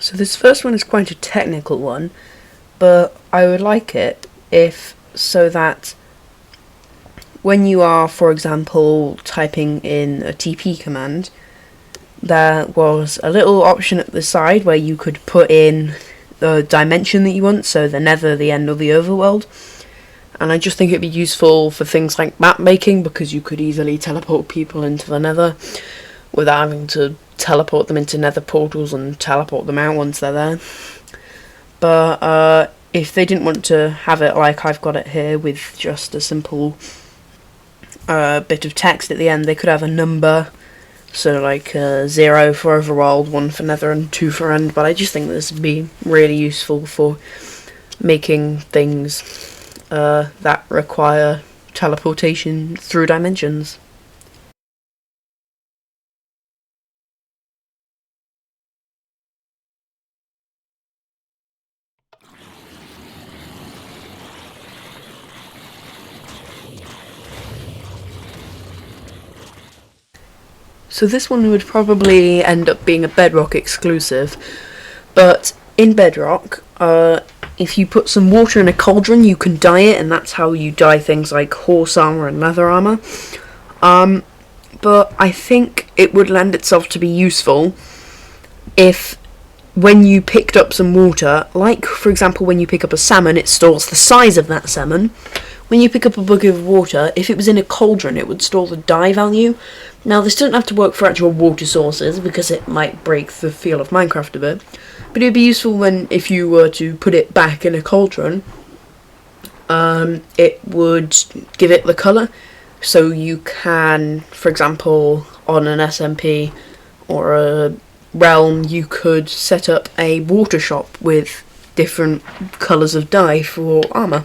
So this first one is quite a technical one, but I would like it if so that when you are, for example, typing in a TP command, there was a little option at the side where you could put in the dimension that you want, so the nether, the end, or the overworld. And I just think it'd be useful for things like map making, because you could easily teleport people into the nether without having to teleport them into nether portals and teleport them out once they're there. But if they didn't want to have it like I've got it here with just a simple bit of text at the end, they could have a number, so like 0 for overworld, 1 for nether, and 2 for end. But I just think this would be really useful for making things that require teleportation through dimensions. So this one would probably end up being a Bedrock exclusive, but in Bedrock, if you put some water in a cauldron, you can dye it, and that's how you dye things like horse armor and leather armor. But I think it would lend itself to be useful if, when you picked up some water, like for example when you pick up a salmon, it stores the size of that salmon. When you pick up a bucket of water, if it was in a cauldron, it would store the dye value. Now, this doesn't have to work for actual water sources, because it might break the feel of Minecraft a bit, but it would be useful if you were to put it back in a cauldron, it would give it the colour, so you can, for example, on an SMP or a realm, you could set up a water shop with different colours of dye for armour.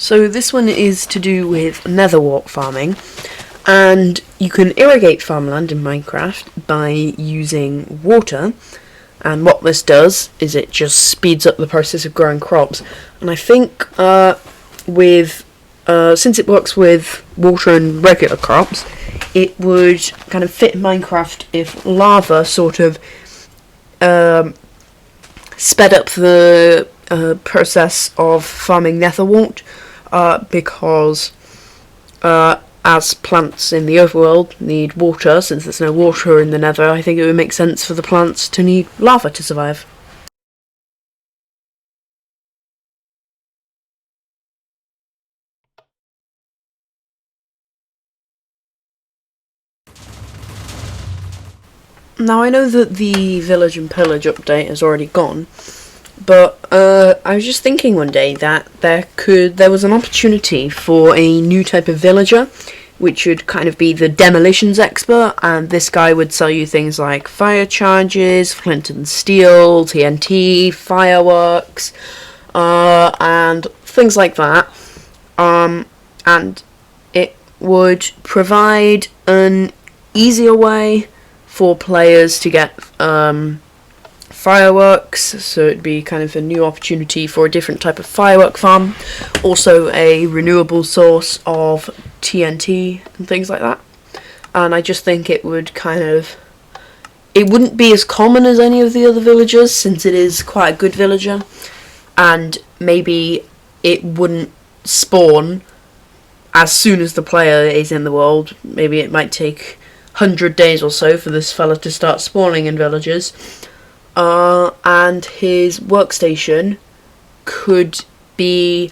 So this one is to do with netherwart farming, and you can irrigate farmland in Minecraft by using water, and what this does is it just speeds up the process of growing crops. And I think since it works with water and regular crops, it would kind of fit Minecraft if lava sort of sped up the process of farming netherwart. Because as plants in the overworld need water, since there's no water in the nether, I think it would make sense for the plants to need lava to survive. Now, I know that the Village and Pillage update has already gone, but I was just thinking one day that there was an opportunity for a new type of villager, which would kind of be the Demolition Expert, and this guy would sell you things like fire charges, flint and steel, TNT, fireworks, and things like that. And it would provide an easier way for players to get fireworks, so it'd be kind of a new opportunity for a different type of firework farm, also a renewable source of TNT and things like that. And I just think it wouldn't be as common as any of the other villagers, since it is quite a good villager, and maybe it wouldn't spawn as soon as the player is in the world. Maybe it might take 100 days or so for this fella to start spawning in villages. And his workstation could be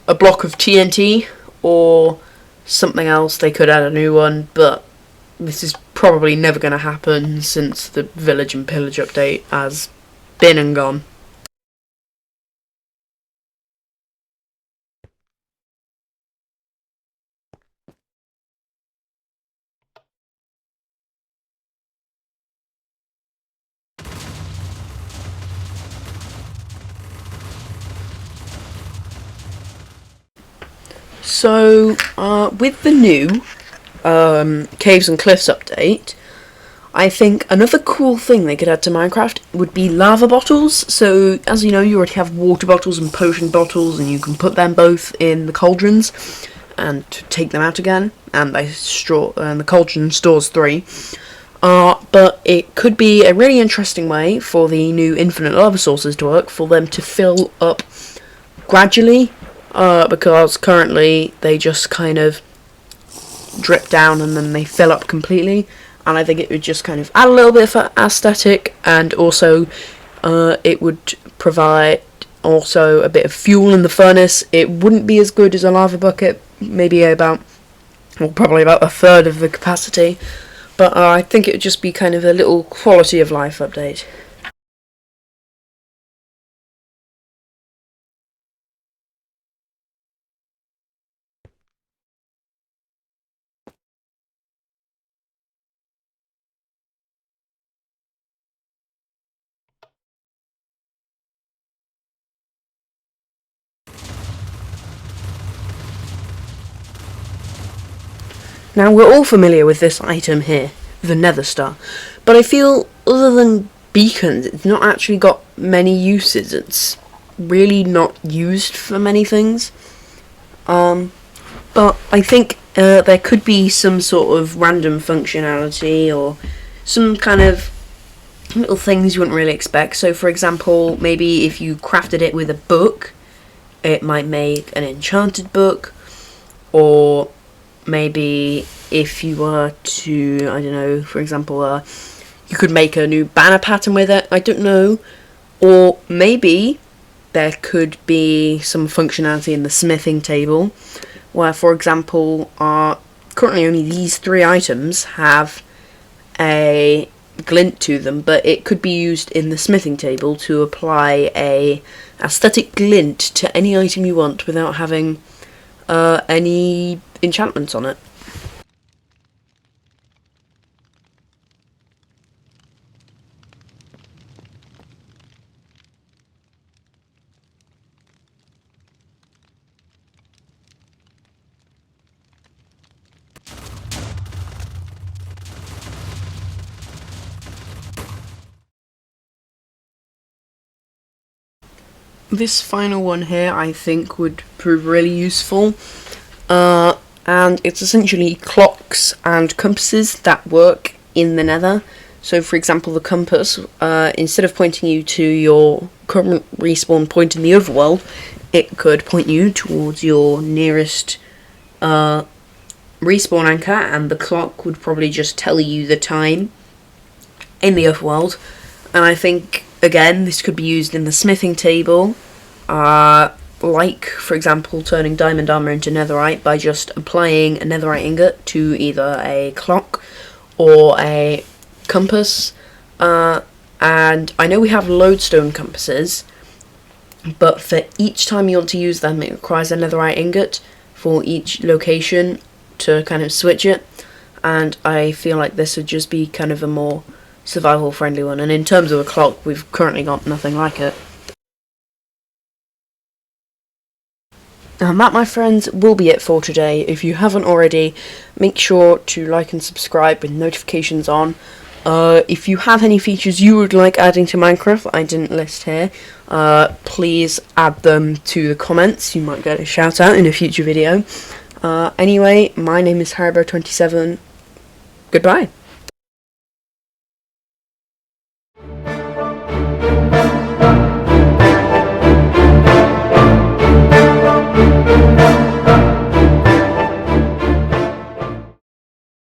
a block of TNT or something else. They could add a new one, but this is probably never going to happen since the Village and Pillage update has been and gone. So, with the new Caves and Cliffs update, I think another cool thing they could add to Minecraft would be lava bottles. So, as you know, you already have water bottles and potion bottles, and you can put them both in the cauldrons and take them out again. And the cauldron stores 3. But it could be a really interesting way for the new infinite lava sources to work, for them to fill up gradually, because currently they just kind of drip down and then they fill up completely. And I think it would just kind of add a little bit of aesthetic, and also it would provide also a bit of fuel in the furnace. It wouldn't be as good as a lava bucket, maybe probably about a third of the capacity, but I think it would just be kind of a little quality of life update. Now, we're all familiar with this item here, the Netherstar, but I feel other than beacons, it's not actually got many uses. It's really not used for many things. But I think there could be some sort of random functionality, or some kind of little things you wouldn't really expect. So, for example, maybe if you crafted it with a book, it might make an enchanted book, or maybe if you were to, I don't know, for example, you could make a new banner pattern with it, I don't know. Or maybe there could be some functionality in the smithing table, where, for example, currently only these 3 items have a glint to them, but it could be used in the smithing table to apply a aesthetic glint to any item you want without having any enchantments on it. This final one here I think would prove really useful, and it's essentially clocks and compasses that work in the Nether. So, for example, the compass, instead of pointing you to your current respawn point in the overworld, it could point you towards your nearest respawn anchor, and the clock would probably just tell you the time in the overworld. And I think, again, this could be used in the smithing table, like, for example, turning diamond armor into netherite by just applying a netherite ingot to either a clock or a compass. And I know we have lodestone compasses, but for each time you want to use them, it requires a netherite ingot for each location to kind of switch it. And I feel like this would just be kind of a more survival friendly one. And in terms of a clock, we've currently got nothing like it. And that, my friends, will be it for today. If you haven't already, make sure to like and subscribe with notifications on. If you have any features you would like adding to Minecraft I didn't list here, please add them to the comments. You might get a shout out in a future video. Anyway, my name is Haribo 27. Goodbye.